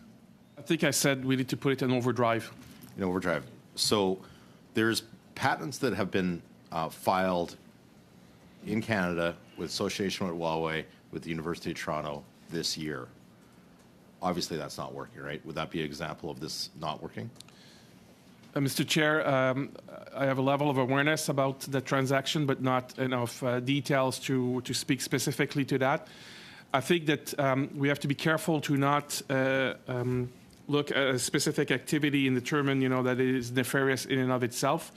I think I said we need to put it in overdrive. In overdrive. So there's patents that have been filed in Canada with Association with Huawei, with the University of Toronto this year. Obviously, that's not working, right? Would that be an example of this not working? Mr. Chair, I have a level of awareness about the transaction, but not enough details to speak specifically to that. I think that we have to be careful to not look at a specific activity and determine, that it is nefarious in and of itself.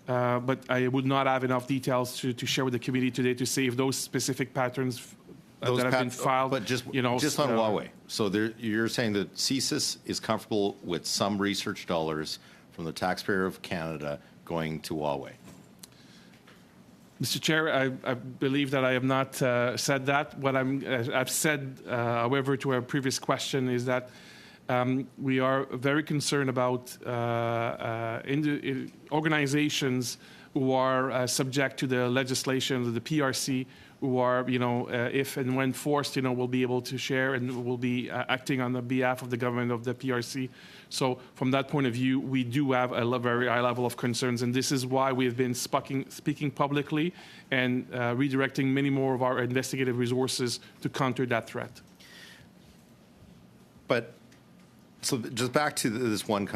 But I would not have enough details to share with the committee today to say if those specific patterns that have been filed. But just on Huawei. So you're saying that CSIS is comfortable with some research dollars from the taxpayer of Canada going to Huawei? Mr. Chair, I believe that I have not said that. What I've said, however, to our previous question is that we are very concerned about organizations who are subject to the legislation of the PRC, who are, if and when forced, will be able to share and will be acting on the behalf of the government of the PRC. So from that point of view, we do have a very high level of concerns, and this is why we have been speaking publicly and redirecting many more of our investigative resources to counter that threat. But, so just back to this one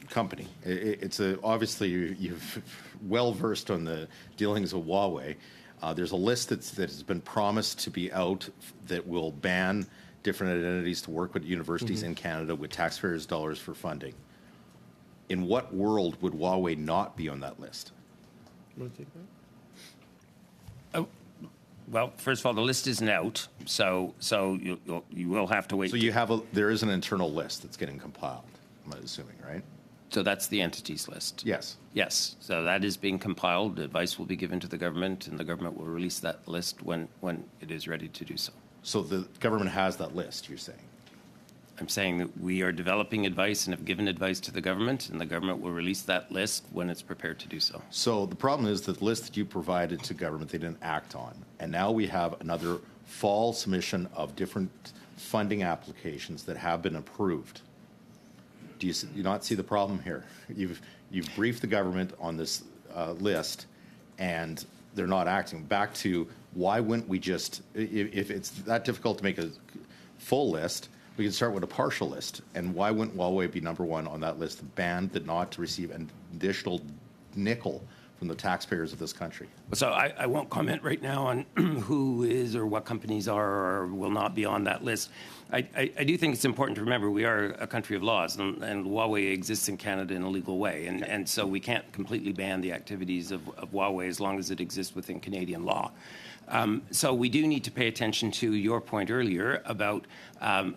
company. It's obviously you're well versed on the dealings of Huawei. There's a list that has been promised to be out that will ban different identities to work with universities in Canada with taxpayers' dollars for funding. In what world would Huawei not be on that list? You want to take that? Well, first of all, the list isn't out, so you will have to wait. So there is an internal list that's getting compiled, I'm assuming, right? So that's the entities list. Yes. Yes. So that is being compiled. Advice will be given to the government, and the government will release that list when it is ready to do so. So the government has that list, you're saying? I'm saying that we are developing advice and have given advice to the government, and the government will release that list when it's prepared to do so. So the problem is that the list that you provided to government, they didn't act on. And now we have another fall submission of different funding applications that have been approved. Do you not see the problem here? You've briefed the government on this list, and they're not acting. Back to why wouldn't we just, if it's that difficult to make a full list, we can start with a partial list. And why wouldn't Huawei be number one on that list, banned that not to receive an additional nickel from the taxpayers of this country? So I won't comment right now on who is or what companies are or will not be on that list. I do think it's important to remember we are a country of laws, and Huawei exists in Canada in a legal way. And so we can't completely ban the activities of Huawei as long as it exists within Canadian law. So we do need to pay attention to your point earlier about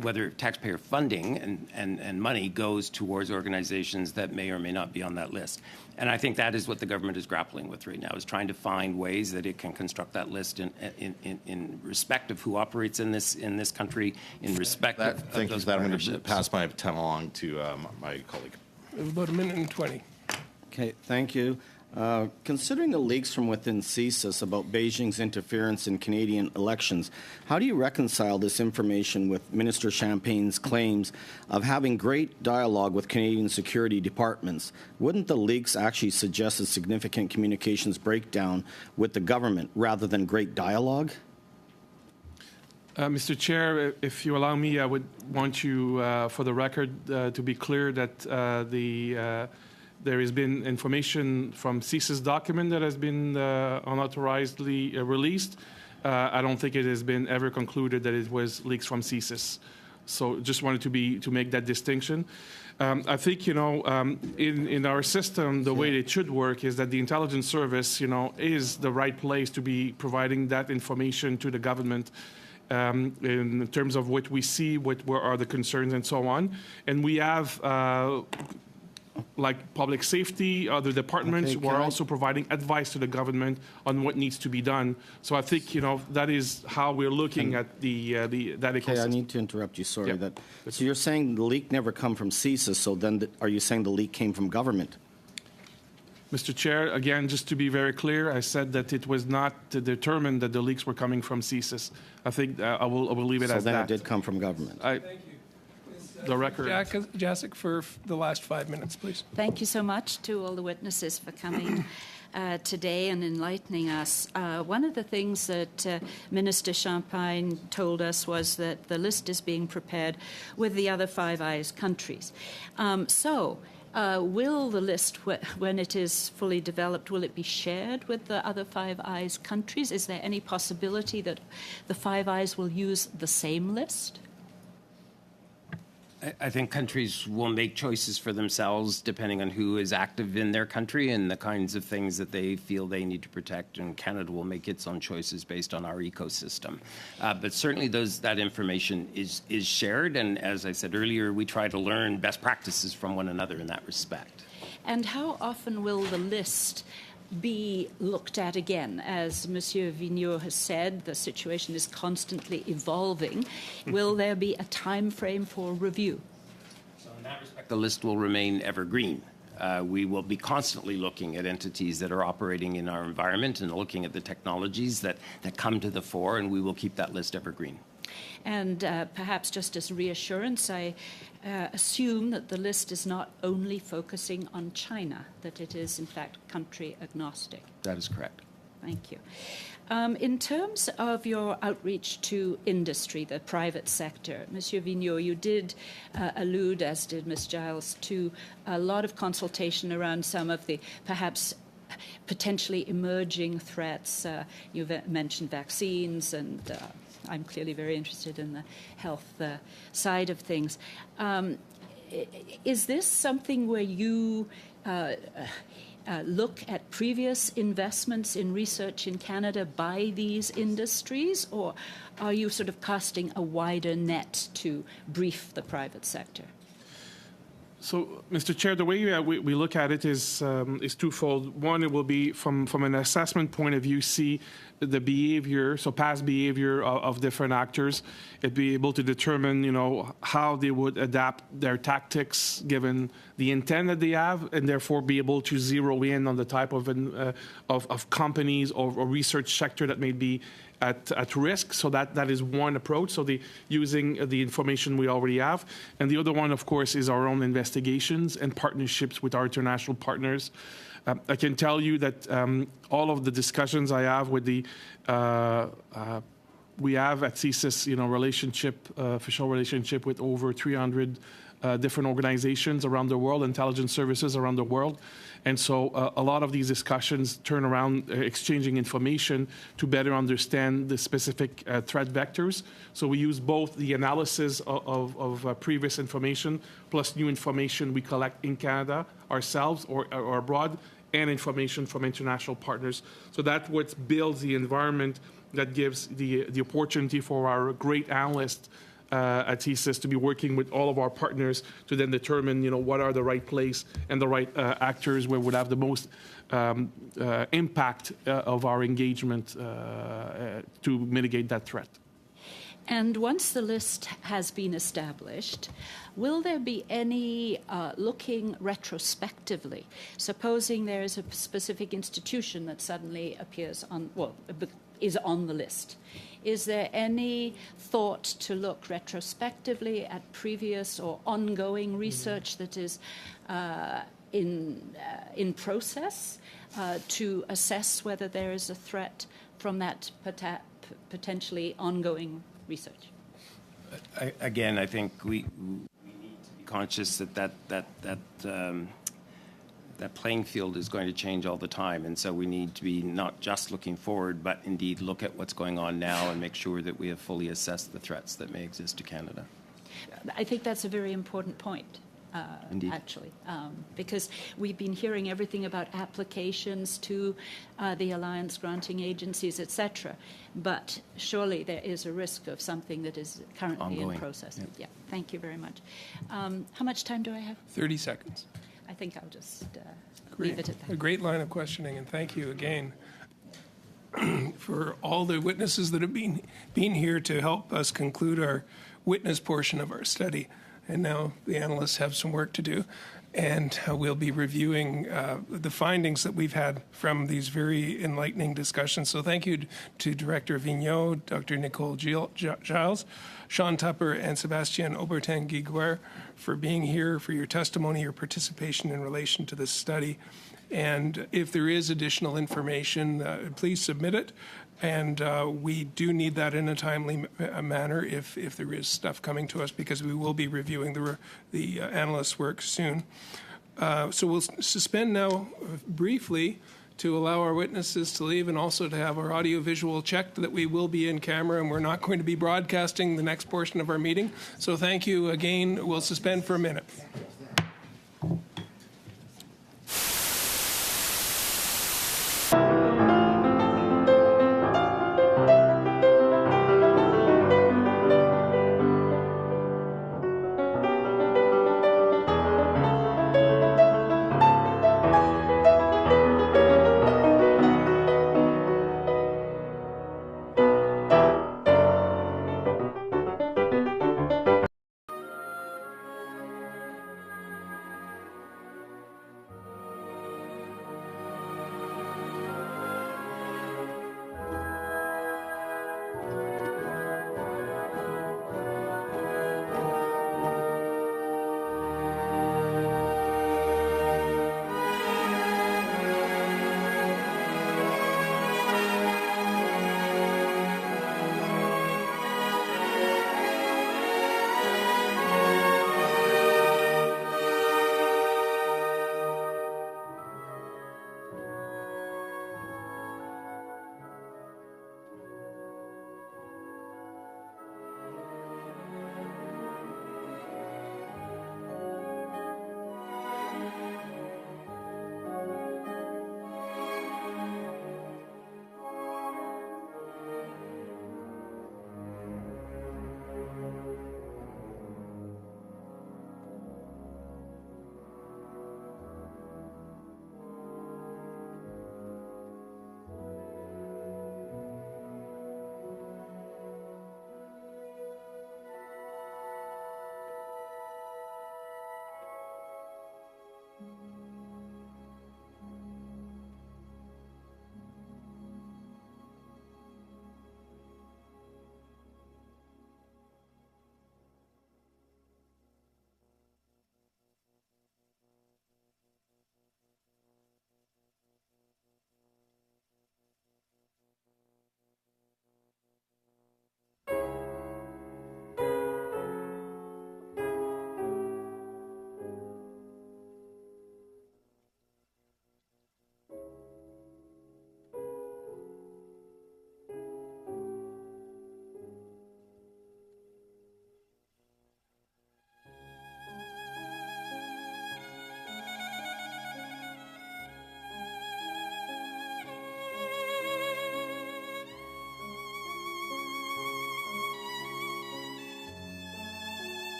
whether taxpayer funding and money goes towards organizations that may or may not be on that list. And I think that is what the government is grappling with right now, is trying to find ways that it can construct that list in respect of who operates in this country, in respect of Thank you those for that. I'm going to partnerships. pass my time along to my colleague. We have about a minute and 20. Okay, thank you. Considering the leaks from within CSIS about Beijing's interference in Canadian elections, how do you reconcile this information with Minister Champagne's claims of having great dialogue with Canadian security departments? Wouldn't the leaks actually suggest a significant communications breakdown with the government rather than great dialogue? Mr. Chair, if you allow me, I would want you, for the record, to be clear that there has been information from CSIS document that has been unauthorizedly released. I don't think it has been ever concluded that it was leaks from CSIS. So just wanted to make that distinction. I think, in our system, the way it should work is that the intelligence service, is the right place to be providing that information to the government. In terms of what we see, what are the concerns, and so on. And we have, like public safety, other departments who are also providing advice to the government on what needs to be done. So I think, that is how we're looking at that ecosystem. Okay, I need to interrupt you. Sorry. Yep. So you're saying the leak never come from CSIS, so then are you saying the leak came from government? Mr. Chair, again, just to be very clear, I said that it was not determined that the leaks were coming from CSIS. I think I will leave it as that. So then it did come from government. Thank you. The record. Jacek, for the last 5 minutes, please. Thank you so much to all the witnesses for coming today and enlightening us. One of the things that Minister Champagne told us was that the list is being prepared with the other Five Eyes countries. So Will the list, when it is fully developed, will it be shared with the other Five Eyes countries? Is there any possibility that the Five Eyes will use the same list? I think countries will make choices for themselves depending on who is active in their country and the kinds of things that they feel they need to protect. And Canada will make its own choices based on our ecosystem. But certainly that information is shared. And as I said earlier, we try to learn best practices from one another in that respect. And how often will the list be looked at again? As Monsieur Vigneault has said, the situation is constantly evolving. Will there be a time frame for review? So in that respect, the list will remain evergreen. We will be constantly looking at entities that are operating in our environment and looking at the technologies that come to the fore, and we will keep that list evergreen. And perhaps just as reassurance, I assume that the list is not only focusing on China, that it is, in fact, country agnostic. That is correct. Thank you. In terms of your outreach to industry, the private sector, Monsieur Vigneault, you did allude, as did Ms. Giles, to a lot of consultation around some of the perhaps potentially emerging threats. You've mentioned vaccines, and I'm clearly very interested in the health side of things. Is this something where you look at previous investments in research in Canada by these industries, or are you sort of casting a wider net to brief the private sector? So, Mr. Chair, the way we look at it is twofold. One, it will be from an assessment point of view, see the behavior, so past behavior of different actors. It'd be able to determine, how they would adapt their tactics given the intent that they have, and therefore be able to zero in on the type of companies or research sector that may be at risk. So that is one approach. So using the information we already have. And the other one, of course, is our own investigations and partnerships with our international partners. I can tell you that all of the discussions I have with we have at CSIS, official relationship with over 300 different organizations around the world, intelligence services around the world. And so a lot of these discussions turn around exchanging information to better understand the specific threat vectors. So we use both the analysis of previous information plus new information we collect in Canada ourselves or abroad, and information from international partners. So that's what builds the environment that gives the opportunity for our great analysts at CSIS to be working with all of our partners to then determine, what are the right place and the right actors where would have the most impact of our engagement to mitigate that threat. And once the list has been established, will there be any looking retrospectively? Supposing there is a specific institution that suddenly appears is on the list. Is there any thought to look retrospectively at previous or ongoing research that is in process to assess whether there is a threat from that potentially ongoing research? Again, I think we need to be conscious that playing field is going to change all the time, and so we need to be not just looking forward, but indeed look at what's going on now and make sure that we have fully assessed the threats that may exist to Canada. I think that's a very important point. Actually, because we've been hearing everything about applications to the alliance granting agencies, etc. But surely there is a risk of something that is currently ongoing. In process. Yep. Yeah. Thank you very much. How much time do I have? 30 seconds. I think I'll just leave it at that. A great line of questioning, and thank you again for all the witnesses that have been here to help us conclude our witness portion of our study. And now the analysts have some work to do, and we'll be reviewing the findings that we've had from these very enlightening discussions. So thank you to Director Vigneault, Dr. Nicole Giles, Sean Tupper, and Sébastien Aubertin-Guiguer for being here, for your testimony, your participation in relation to this study. And if there is additional information, please submit it. And we do need that in a timely manner if there is stuff coming to us, because we will be reviewing the analyst's work soon. So we'll suspend now briefly to allow our witnesses to leave and also to have our audiovisual checked that we will be in camera and we're not going to be broadcasting the next portion of our meeting. So thank you again. We'll suspend for a minute.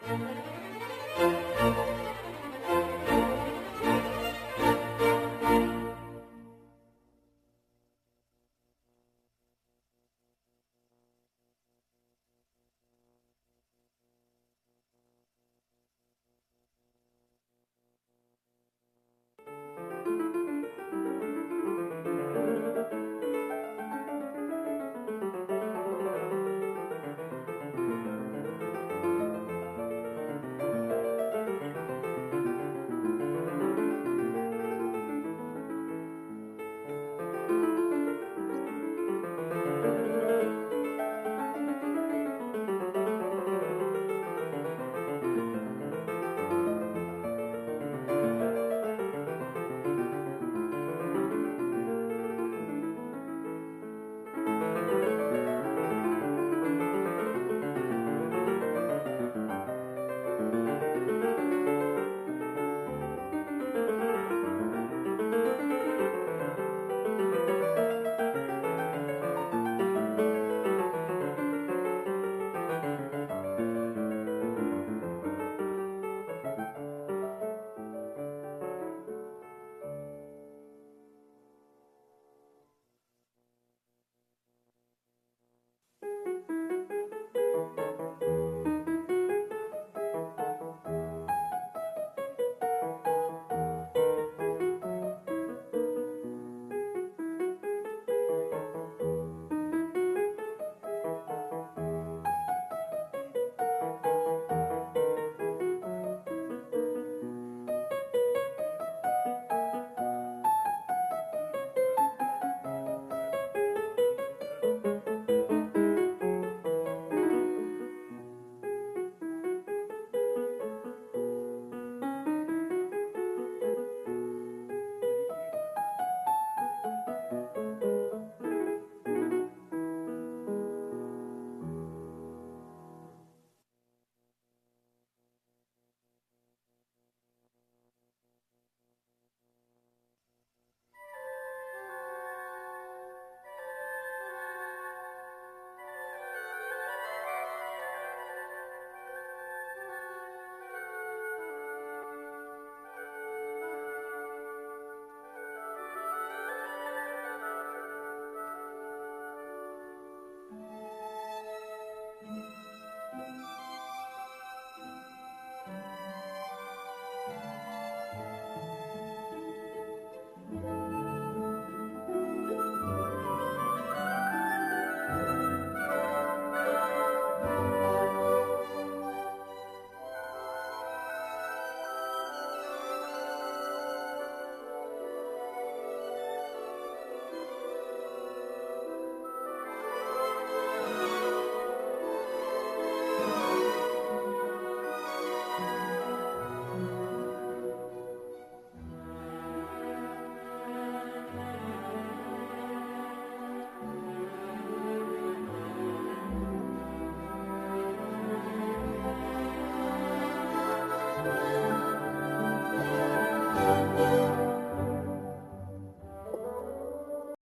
you.